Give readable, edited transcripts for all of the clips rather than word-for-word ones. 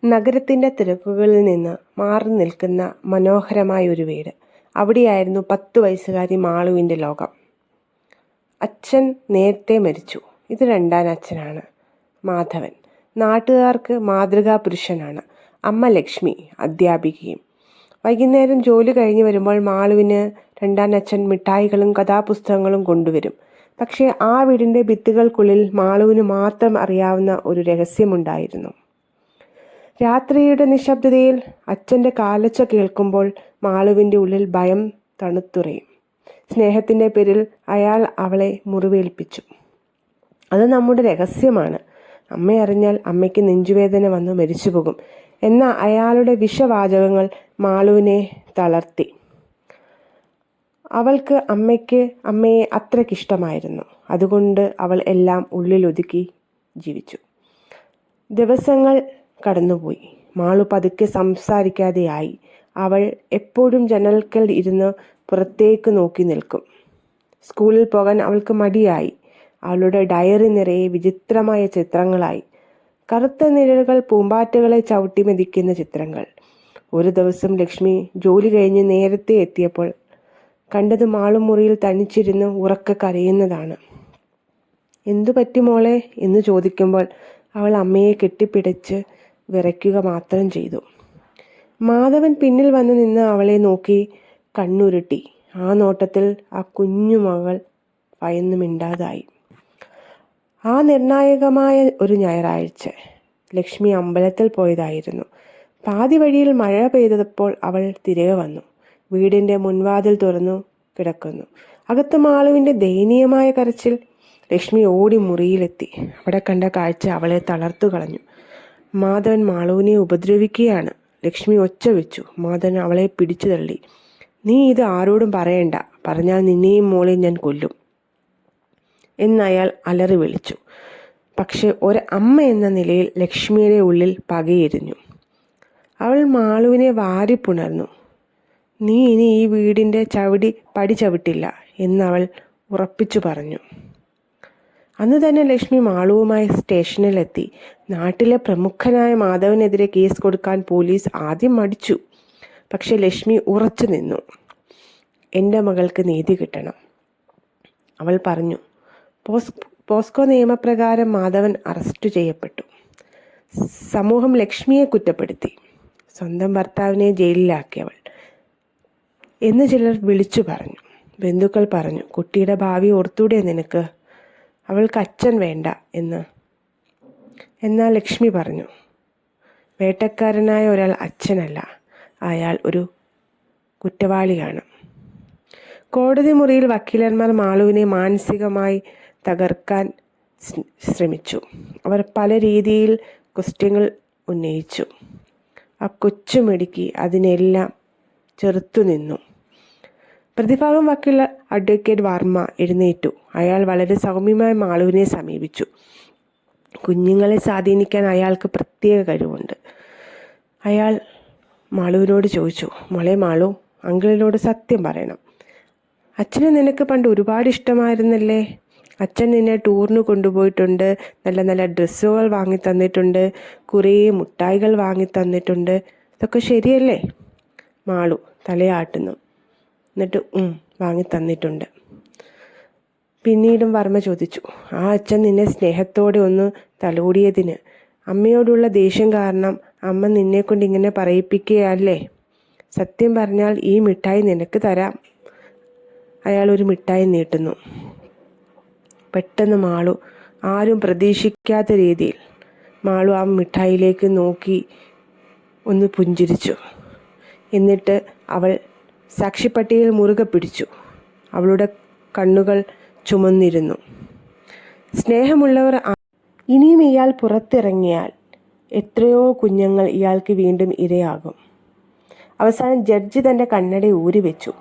നഗരത്തിൻ്റെ തിരക്കുകളിൽ നിന്ന് മാറി നിൽക്കുന്ന മനോഹരമായ ഒരു വീട്. അവിടെയായിരുന്നു 10 വയസ്സുകാരി മാളുവിൻ്റെ ലോകം. അച്ഛൻ നേരത്തെ മരിച്ചു. ഇത് രണ്ടാം അച്ഛനാണ് മാധവൻ. നാട്ടുകാർക്ക് മാതൃകാ പുരുഷനാണ്. അമ്മ ലക്ഷ്മി അധ്യാപികയും. വൈകുന്നേരം ജോലി കഴിഞ്ഞ് വരുമ്പോൾ മാളുവിന് രണ്ടാം അച്ഛൻ മിഠായികളും കഥാപുസ്തകങ്ങളും കൊണ്ടുവരും. പക്ഷേ ആ വീടിൻ്റെ ഭിത്തികൾക്കുള്ളിൽ മാളുവിന് മാത്രം അറിയാവുന്ന ഒരു രഹസ്യമുണ്ടായിരുന്നു. രാത്രിയുടെ നിശബ്ദതയിൽ അച്ഛൻ്റെ കാലൊച്ച കേൾക്കുമ്പോൾ മാളുവിൻ്റെ ഉള്ളിൽ ഭയം തണുത്തുറയും. സ്നേഹത്തിൻ്റെ പേരിൽ അയാൾ അവളെ മുറിവേൽപ്പിച്ചു. അത് നമ്മുടെ രഹസ്യമാണ്. അമ്മ അറിഞ്ഞാൽ അമ്മയ്ക്ക് നെഞ്ചുവേദന വന്ന് മരിച്ചുപോകും എന്ന അയാളുടെ വിഷവാചകങ്ങൾ മാളുവിനെ തളർത്തി. അവൾക്ക് അമ്മയെ അത്രയ്ക്കിഷ്ടമായിരുന്നു. അതുകൊണ്ട് അവൾ എല്ലാം ഉള്ളിലൊതുക്കി ജീവിച്ചു. ദിവസങ്ങൾ കടന്നുപോയി. മാളു പതുക്കെ സംസാരിക്കാതെയായി. അവൾ എപ്പോഴും ജനൽക്കൽ ഇരുന്ന് പുറത്തേക്ക് നോക്കി നിൽക്കും. സ്കൂളിൽ പോകാൻ അവൾക്ക് മടിയായി. അവളുടെ ഡയറി നിറയെ വിചിത്രമായ ചിത്രങ്ങളായി. കറുത്ത നിഴലുകൾ, പൂമ്പാറ്റകളെ ചവിട്ടി മെതിക്കുന്ന ചിത്രങ്ങൾ. ഒരു ദിവസം ലക്ഷ്മി ജോലി കഴിഞ്ഞ് നേരത്തെ എത്തിയപ്പോൾ കണ്ടത് മാളു മുറിയിൽ തനിച്ചിരുന്ന് ഉറക്കെ കരയുന്നതാണ്. എന്തു പറ്റി മോളെ എന്ന് ചോദിക്കുമ്പോൾ അവൾ അമ്മയെ കെട്ടിപ്പിടിച്ച് വിറയ്ക്കുക മാത്രം ചെയ്തു. മാധവൻ പിന്നിൽ വന്ന് നിന്ന് അവളെ നോക്കി കണ്ണുരുട്ടി. ആ നോട്ടത്തിൽ ആ കുഞ്ഞു മകൾ ഭയന്ന് മിണ്ടാതായി. ആ നിർണായകമായ ഒരു ഞായറാഴ്ച ലക്ഷ്മി അമ്പലത്തിൽ പോയതായിരുന്നു. പാതി വഴിയിൽ മഴ പെയ്തപ്പോൾ അവൾ തിരികെ വന്നു. വീടിൻ്റെ മുൻവാതിൽ തുറന്നു കിടക്കുന്നു. അകത്ത് മാളുവിൻ്റെ ദയനീയമായ കരച്ചിൽ. ലക്ഷ്മി ഓടി മുറിയിലെത്തി. അവിടെ കണ്ട കാഴ്ച അവളെ തളർത്തു കളഞ്ഞു. മാധവൻ മാളുവിനെ ഉപദ്രവിക്കുകയാണ്. ലക്ഷ്മി ഒച്ച വെച്ചു. മാധവൻ അവളെ പിടിച്ചു തള്ളി. നീ ഇത് ആരോടും പറയണ്ട, പറഞ്ഞാൽ നിന്നെയും മോളെയും ഞാൻ കൊല്ലും എന്നയാൾ അലറി വിളിച്ചു. പക്ഷെ ഒരമ്മ എന്ന നിലയിൽ ലക്ഷ്മിയുടെ ഉള്ളിൽ പകയെരിഞ്ഞു. അവൾ മാളുവിനെ വാരിപ്പുണർന്നു. നീ ഇനി ഈ വീടിൻ്റെ പടി ചവിട്ടില്ല എന്നവൾ ഉറപ്പിച്ചു പറഞ്ഞു. അന്ന് തന്നെ ലക്ഷ്മി മാളുവുമായി സ്റ്റേഷനിലെത്തി. നാട്ടിലെ പ്രമുഖനായ മാധവനെതിരെ കേസ് കൊടുക്കാൻ പോലീസ് ആദ്യം മടിച്ചു. പക്ഷെ ലക്ഷ്മി ഉറച്ചു നിന്നു. എൻ്റെ മകൾക്ക് നീതി കിട്ടണം, അവൾ പറഞ്ഞു. പോസ്കോ നിയമപ്രകാരം മാധവൻ അറസ്റ്റ് ചെയ്യപ്പെട്ടു. സമൂഹം ലക്ഷ്മിയെ കുറ്റപ്പെടുത്തി. സ്വന്തം ഭർത്താവിനെ ജയിലിലാക്കിയവൾ എന്ന് ചിലർ വിളിച്ചു പറഞ്ഞു. ബന്ധുക്കൾ പറഞ്ഞു, കുട്ടിയുടെ ഭാവി ഓർത്തൂടെ നിനക്ക്, അവൾക്ക് അച്ഛൻ വേണ്ട എന്ന്. എന്നാൽ ലക്ഷ്മി പറഞ്ഞു, വേട്ടക്കാരനായ ഒരാൾ അച്ഛനല്ല, അയാൾ ഒരു കുറ്റവാളിയാണ്. കോടതി മുറിയിൽ വക്കീലന്മാർ മാളുവിനെ മാനസികമായി തകർക്കാൻ ശ്രമിച്ചു. അവർ പല രീതിയിൽ ക്വസ്റ്റ്യങ്ങൾ ഉന്നയിച്ചു. ആ കൊച്ചുമിടുക്കി അതിനെല്ലാം ചെറുത്തു നിന്നു. പ്രതിഭാഗം വക്കീൽ അഡ്വക്കേറ്റ് വർമ്മ എഴുന്നേറ്റു. അയാൾ വളരെ സൗമ്യമായി മാളുവിനെ സമീപിച്ചു. കുഞ്ഞുങ്ങളെ സ്വാധീനിക്കാൻ അയാൾക്ക് പ്രത്യേക കഴിവുണ്ട്. അയാൾ മാളുവിനോട് ചോദിച്ചു, മോളെ മാളു, അങ്കിളിനോട് സത്യം പറയണം. അച്ഛനെ നിനക്ക് പണ്ട് ഒരുപാട് ഇഷ്ടമായിരുന്നല്ലേ? അച്ഛൻ നിന്നെ ടൂറിന് കൊണ്ടുപോയിട്ടുണ്ട്, നല്ല നല്ല ഡ്രസ്സുകൾ വാങ്ങി തന്നിട്ടുണ്ട്, കുറേ മുട്ടായികൾ വാങ്ങി തന്നിട്ടുണ്ട്. ഇതൊക്കെ ശരിയല്ലേ? മാളു തലയാട്ടുന്നു. എന്നിട്ട് വാങ്ങി തന്നിട്ടുണ്ട്. പിന്നീടും വർമ്മ ചോദിച്ചു, ആ അച്ഛൻ നിന്നെ സ്നേഹത്തോടെ ഒന്ന് തലോടിയതിന് അമ്മയോടുള്ള ദേഷ്യം കാരണം അമ്മ നിന്നെ കൊണ്ട് ഇങ്ങനെ പറയിപ്പിക്കുകയല്ലേ? സത്യം പറഞ്ഞാൽ ഈ മിഠായി നിനക്ക് തരാം. അയാൾ ഒരു മിഠായി നീട്ടുന്നു. പെട്ടെന്ന് മാളു, ആരും പ്രതീക്ഷിക്കാത്ത രീതിയിൽ മാളു ആ മിഠായിലേക്ക് നോക്കി ഒന്ന് പുഞ്ചിരിച്ചു. എന്നിട്ട് അവൾ സാക്ഷിപ്പട്ടികയിൽ മുറുകെ പിടിച്ചു. അവളുടെ കണ്ണുകൾ ചുമന്നിരുന്നു. സ്നേഹമുള്ളവർ, ഇനിയും ഇയാൾ പുറത്തിറങ്ങിയാൽ എത്രയോ കുഞ്ഞുങ്ങൾ ഇയാൾക്ക് വീണ്ടും ഇരയാകും. അവസാനം ജഡ്ജി തൻ്റെ കണ്ണട ഊരി വെച്ചു.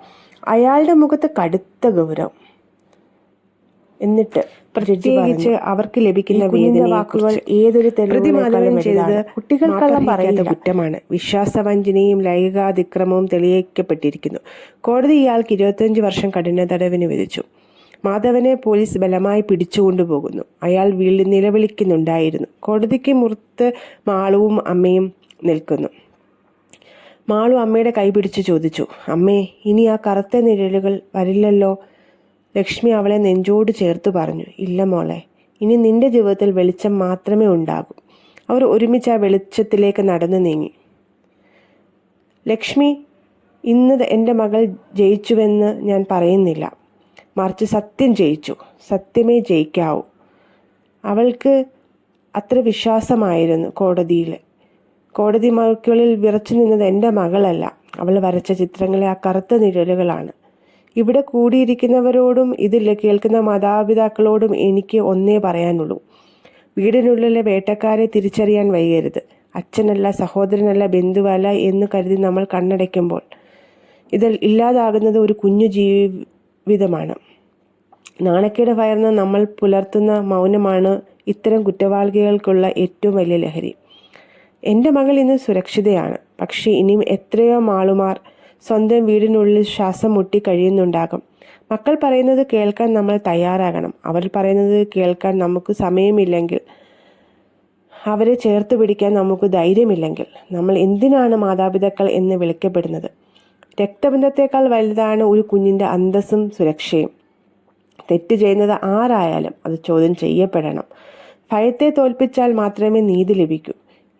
അയാളുടെ മുഖത്ത് കടുത്ത ഗൗരവം. എന്നിട്ട് പ്രത്യേകിച്ച് അവർക്ക് ലഭിക്കുന്ന വേദന വാക്കുകൾ ഏതൊരു തെളിവിനേക്കാളും ചെയ്തത് കുട്ടികൾ കള്ളം പറയാത്ത കുറ്റമാണ്. വിശ്വാസവഞ്ചനയും ലൈംഗികാതിക്രമവും തെളിയിക്കപ്പെട്ടിരിക്കുന്നു. കോടതി ഇയാൾക്ക് 25 വർഷം കഠിന തടവിന് വിധിച്ചു. മാധവനെ പോലീസ് ബലമായി പിടിച്ചുകൊണ്ടുപോകുന്നു. അയാൾ നിലവിളിക്കുന്നുണ്ടായിരുന്നു. കോടതിക്ക് മുറത്ത് മാളുവും അമ്മയും നിൽക്കുന്നു. മാളു അമ്മയുടെ കൈ പിടിച്ച് ചോദിച്ചു, അമ്മേ, ഇനി ആ കറുത്ത നിഴലുകൾ വരില്ലല്ലോ? ലക്ഷ്മി അവളെ നെഞ്ചോട് ചേർത്ത് പറഞ്ഞു, ഇല്ല മോളെ, ഇനി നിന്റെ ജീവിതത്തിൽ വെളിച്ചം മാത്രമേ ഉണ്ടാകൂ. അവർ ഒരുമിച്ച് ആ വെളിച്ചത്തിലേക്ക് നടന്നു നീങ്ങി. ലക്ഷ്മി, ഇന്ന് എൻ്റെ മകൾ ജയിച്ചുവെന്ന് ഞാൻ പറയുന്നില്ല, മറിച്ച് സത്യം ജയിച്ചു. സത്യമേ ജയിക്കാവൂ. അവൾക്ക് അത്ര വിശ്വാസമായിരുന്നു. കോടതി മക്കളിൽ വിറച്ചു നിന്നത് എൻ്റെ മകളല്ല, അവൾ വരച്ച ചിത്രങ്ങളെ ആ കറുത്ത നിഴലുകളാണ്. ഇവിടെ കൂടിയിരിക്കുന്നവരോടും ഇതിൽ കേൾക്കുന്ന മാതാപിതാക്കളോടും എനിക്ക് ഒന്നേ പറയാനുള്ളൂ. വീടിനുള്ളിലെ വേട്ടക്കാരെ തിരിച്ചറിയാൻ വൈകരുത്. അച്ഛനല്ല, സഹോദരനല്ല, ബന്ധുവല്ല എന്ന് കരുതി നമ്മൾ കണ്ണടയ്ക്കുമ്പോൾ ഇതിൽ ഇല്ലാതാകുന്നത് ഒരു കുഞ്ഞു ജീവിതമാണ്. നാണക്കേട് ഭയന്ന് നമ്മൾ പുലർത്തുന്ന മൗനമാണ് ഇത്തരം കുറ്റവാളികൾക്കുള്ള ഏറ്റവും വലിയ ലഹരി. എൻ്റെ മകൾ ഇന്ന് സുരക്ഷിതയാണ്. പക്ഷേ ഇനിയും എത്രയോ മാളുമാർ സ്വന്തം വീടിനുള്ളിൽ ശ്വാസം മുട്ടി കഴിയുന്നുണ്ടാകും. മക്കൾ പറയുന്നത് കേൾക്കാൻ നമ്മൾ തയ്യാറാകണം. അവർ പറയുന്നത് കേൾക്കാൻ നമുക്ക് സമയമില്ലെങ്കിൽ, അവരെ ചേർത്ത് പിടിക്കാൻ നമുക്ക് ധൈര്യമില്ലെങ്കിൽ, നമ്മൾ എന്തിനാണ് മാതാപിതാക്കൾ എന്ന് വിളിക്കപ്പെടുന്നത്? രക്തബന്ധത്തേക്കാൾ വലുതാണ് ഒരു കുഞ്ഞിൻ്റെ അന്തസ്സും സുരക്ഷയും. തെറ്റ് ചെയ്യുന്നത് ആരായാലും അത് ചോദ്യം ചെയ്യപ്പെടണം. ഭയത്തെ തോൽപ്പിച്ചാൽ മാത്രമേ നീതി ലഭിക്കൂ.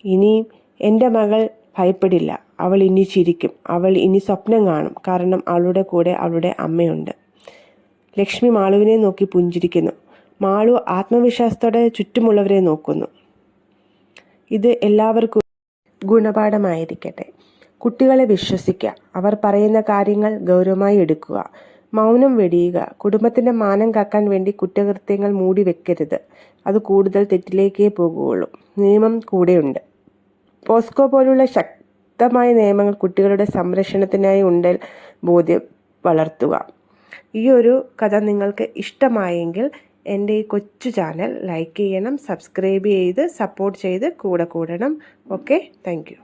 ഇനിയും എൻ്റെ മകൾ ഭയപ്പെടില്ല. അവൾ ഇനി ചിരിക്കും. അവൾ ഇനി സ്വപ്നം കാണും. കാരണം അവളുടെ കൂടെ അവളുടെ അമ്മയുണ്ട്. ലക്ഷ്മി മാളുവിനെ നോക്കി പുഞ്ചിരിക്കുന്നു. മാളു ആത്മവിശ്വാസത്തോടെ ചുറ്റുമുള്ളവരെ നോക്കുന്നു. ഇത് എല്ലാവർക്കും ഗുണപാഠമായിരിക്കട്ടെ. കുട്ടികളെ വിശ്വസിക്കുക. അവർ പറയുന്ന കാര്യങ്ങൾ ഗൗരവമായി എടുക്കുക. മൗനം വെടിയുക. കുടുംബത്തിൻ്റെ മാനം കാക്കാൻ വേണ്ടി കുറ്റകൃത്യങ്ങൾ മൂടി വെക്കരുത്. അത് കൂടുതൽ തെറ്റിലേക്കേ പോകുകയുള്ളൂ. നിയമം കൂടെയുണ്ട്. പോസ്കോ പോലുള്ള ശക്തമായ നിയമങ്ങൾ കുട്ടികളുടെ സംരക്ഷണത്തിനായി ഉണ്ടെൽ ബോധ്യം വളർത്തുക. ഈ ഒരു കഥ നിങ്ങൾക്ക് ഇഷ്ടമായെങ്കിൽ എൻ്റെ ഈ കൊച്ചു ചാനൽ ലൈക്ക് ചെയ്യണം, സബ്സ്ക്രൈബ് ചെയ്ത് സപ്പോർട്ട് ചെയ്ത് കൂടെ കൂടണം. Okay, thank you.